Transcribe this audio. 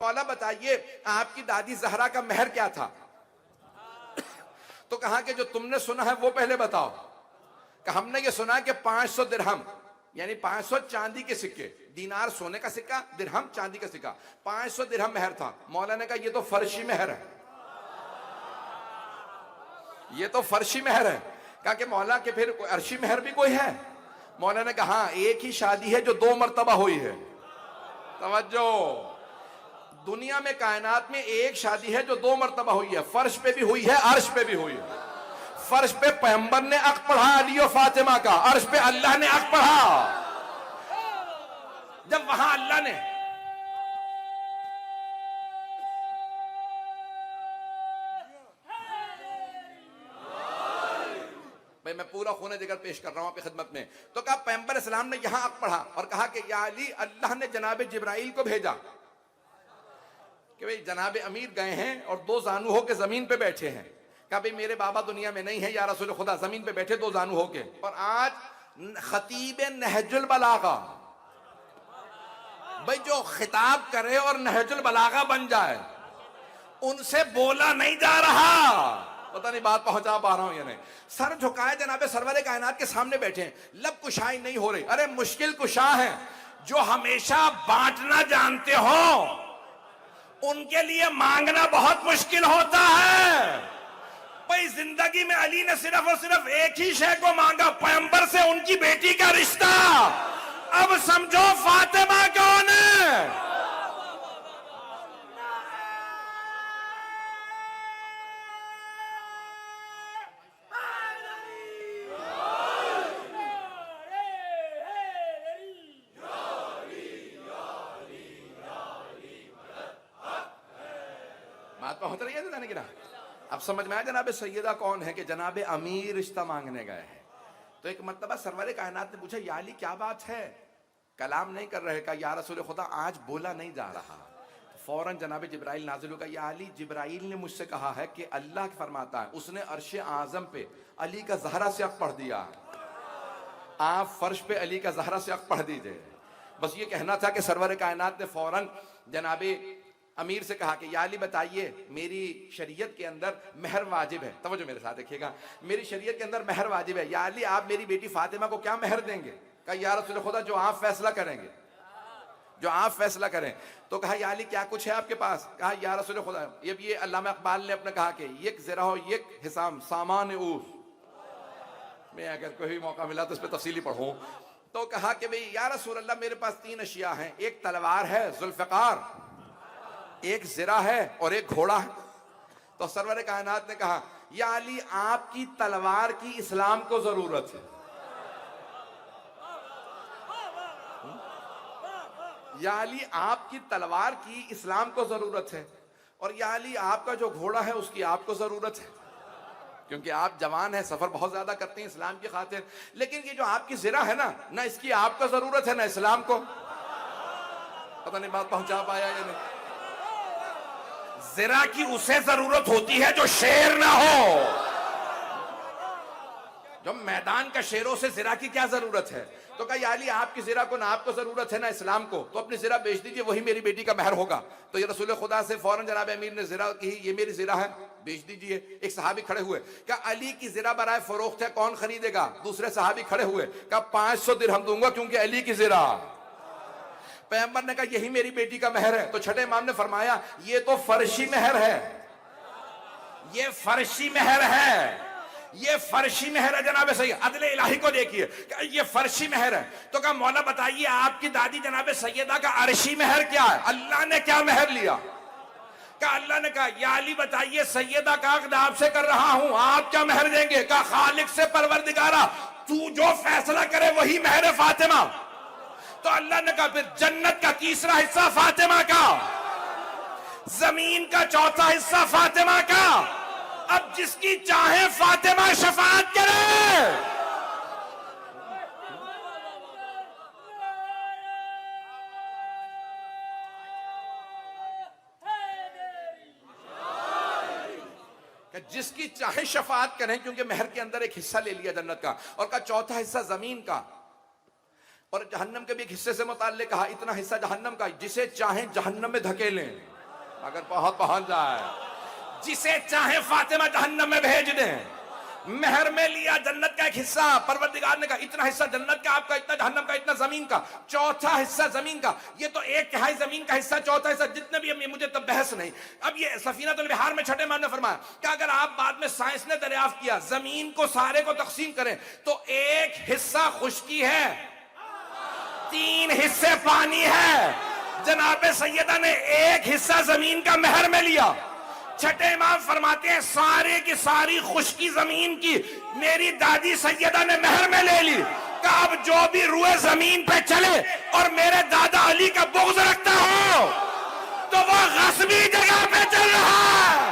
مولا بتائیے آپ کی دادی زہرا کا مہر کیا تھا؟ تو کہا کہ جو تم نے سنا ہے وہ پہلے بتاؤ. کہ ہم نے یہ سنا کہ 500 درہم یعنی 500 چاندی کے سکے، دینار سونے کا سکہ، درہم چاندی کا سکہ، 500 درہم مہر تھا. مولا نے کہا یہ تو فرشی مہر ہے، یہ تو فرشی مہر ہے. کہا کہ مولا کہ پھر عرشی مہر بھی کوئی ہے؟ مولا نے کہا ہاں، ایک ہی شادی ہے جو 2 مرتبہ ہوئی ہے. توجہ، دنیا میں کائنات میں ایک شادی ہے جو 2 مرتبہ ہوئی ہے، فرش پہ بھی ہوئی ہے، عرش پہ بھی ہوئی ہے. فرش پہ پیغمبر نے عقد پڑھا علی و فاطمہ کا، عرش پہ اللہ نے عقد پڑھا. جب وہاں اللہ نے میں پورا خون جگر پیش کر رہا ہوں آپ کی خدمت میں، تو کہا پیغمبر اسلام نے یہاں عقد پڑھا اور کہا کہ یا علی، اللہ نے جناب جبرائیل کو بھیجا کہ بھئی جناب امیر گئے ہیں اور 2 زانو ہو کے زمین پہ بیٹھے ہیں. کہا بھئی میرے بابا دنیا میں نہیں ہے یا رسول خدا، زمین پہ بیٹھے 2 زانو ہو کے. اور آج خطیب نہج البلاغہ، بھئی جو خطاب کرے اور نہج البلاغہ بن جائے، ان سے بولا نہیں جا رہا. پتہ نہیں بات پہنچا پا رہا ہوں یا نہیں. سر جھکائے جناب سرور کائنات کے سامنے بیٹھے ہیں، لب کشائی نہیں ہو رہی. ارے مشکل کشا ہیں جو ہمیشہ بانٹنا جانتے ہو، ان کے لیے مانگنا بہت مشکل ہوتا ہے. بھئی زندگی میں علی نے صرف اور صرف ایک ہی شے کو مانگا، پیغمبر سے ان کی بیٹی کا رشتہ. اب سمجھو فاطمہ کون ہے. بات پہنچ رہی ہے جانے کی نا؟ اب سمجھ میں آیا جناب سیدہ کون ہے کہ جناب امیر رشتہ مانگنے گئے ہیں. تو ایک مرتبہ سرور کائنات نے پوچھا یا علی کیا بات ہے؟ کلام نہیں کر رہے. کہا یا رسول خدا آج بولا نہیں جا رہا. فوراً جناب جبرائیل نازل ہو گیا. یا علی، جبرائیل نے مجھ سے کہا ہے کہ اللہ فرماتا ہے اس نے عرش اعظم پہ علی کا زہرا سے عقد پڑھ دیا، آپ فرش پہ علی کا زہرا سے عقد پڑھ دیجئے. بس یہ کہنا تھا کہ سرور کائنات نے فوراً جناب امیر سے کہا کہ یا علی بتائیے میری شریعت کے اندر مہر واجب ہے. توجہ میرے ساتھ دیکھیے گا، میری شریعت کے اندر مہر واجب ہے. یا علی آپ میری بیٹی فاطمہ کو کیا مہر دیں گے؟ کہا یا رسول خدا جو آپ فیصلہ کریں گے، جو آپ فیصلہ کریں. تو کہا یا علی کیا کچھ ہے آپ کے پاس؟ کہا یا رسول خدا یہ علامہ اقبال نے اپنے کہا کہ یک زرہ و یک حسام سامان اوس. میں اگر کوئی موقع ملا تو اس پہ تفصیلی پڑھوں. تو کہا کہ بھئی یا رسول اللہ میرے پاس 3 اشیاء ہیں، ایک تلوار ہے ذوالفقار، ایک زرہ ہے اور ایک گھوڑا ہے. تو سرور کائنات نے کہا یا علی آپ کی تلوار کی اسلام کو ضرورت ہے. یا علی آپ کی تلوار کی اسلام کو ضرورت ہے، اور یا علی آپ کا جو گھوڑا ہے اس کی آپ کو ضرورت ہے، کیونکہ آپ جوان ہیں، سفر بہت زیادہ کرتے ہیں اسلام کی خاطر. لیکن یہ جو آپ کی زرہ ہے نا، نہ اس کی آپ کو ضرورت ہے نہ اسلام کو. پتہ نہیں بات پہنچا پایا یا نہیں. زرہ کی اسے ضرورت ہوتی ہے جو شیر نہ ہو. جو میدان کا شیروں سے زرہ کی کیا ضرورت ہے؟ تو کہا یا علی آپ کی زرہ کو نہ آپ کو ضرورت ہے نہ اسلام کو، تو اپنی زرہ بیچ دیجئے، وہی میری بیٹی کا مہر ہوگا. تو یہ رسول خدا سے فوراً جناب امیر نے زرہ کی، یہ میری زرہ ہے بیچ دیجئے. ایک صحابی کھڑے ہوئے، کہا علی کی زرہ برائے فروخت ہے، کون خریدے گا؟ دوسرے صحابی کھڑے ہوئے، کہا 500 درہم دوں گا کیونکہ علی کی زرہ. پیغمبر نے کہا یہی میری بیٹی کا مہر ہے. تو چھٹے امام نے فرمایا یہ تو فرشی مہر ہے، یہ فرشی مہر ہے، یہ فرشی مہر ہے. جناب صحیح عدل الہی کو دیکھیے کہ یہ فرشی مہر ہے. تو کہا مولا بتائیے آپ کی دادی جناب سیدہ کا عرشی مہر کیا ہے؟ اللہ نے کیا مہر لیا؟ کہا اللہ نے کہا یا علی بتائیے سیدہ کا عقد آپ سے کر رہا ہوں، آپ کیا مہر دیں گے؟ کہا خالق سے پروردگارہ تو جو فیصلہ کرے وہی مہر فاطمہ. تو اللہ نے کہا پھر جنت کا 3 حصہ فاطمہ کا، زمین کا 4 حصہ فاطمہ کا. اب جس کی چاہے فاطمہ شفاعت کرے. کہ جس کی چاہے شفاعت کریں، کیونکہ مہر کے اندر ایک حصہ لے لیا جنت کا، اور کہا 4 حصہ زمین کا. اور جہنم کے بھی ایک حصے سے متعلق کہا اتنا حصہ جہنم کا، جسے چاہیں جہنم میں دھکیلیں. اگر بہت پہنچ جائے. جسے چاہے فاطمہ جہنم میں بھیج دیں. مہر میں لیا جنت کا ایک حصہ. پروردگار نے کہا اتنا حصہ جنت کا آپ کا, اتنا جہنم کا, اتنا زمین کا, چوتھا حصہ زمین کا. یہ تو 1/3 زمین کا حصہ, چوتھا حصہ جتنے بھی, مجھے تب بحث نہیں. اب یہ سفینۃ البحار میں چھٹے امام نے فرمایا کہ اگر آپ بعد میں سائنس نے دریافت کیا زمین کو سارے کو تقسیم کریں تو 1 حصہ خشکی ہے, 3 حصے پانی ہے. جناب سیدہ نے 1 حصہ زمین کا مہر میں لیا. چھٹے امام فرماتے ہیں سارے کی ساری خشکی زمین کی میری دادی سیدہ نے مہر میں لے لی. کہ اب جو بھی روئے زمین پہ چلے اور میرے دادا علی کا بغض رکھتا ہو تو وہ غصبی جگہ پہ چل رہا ہے.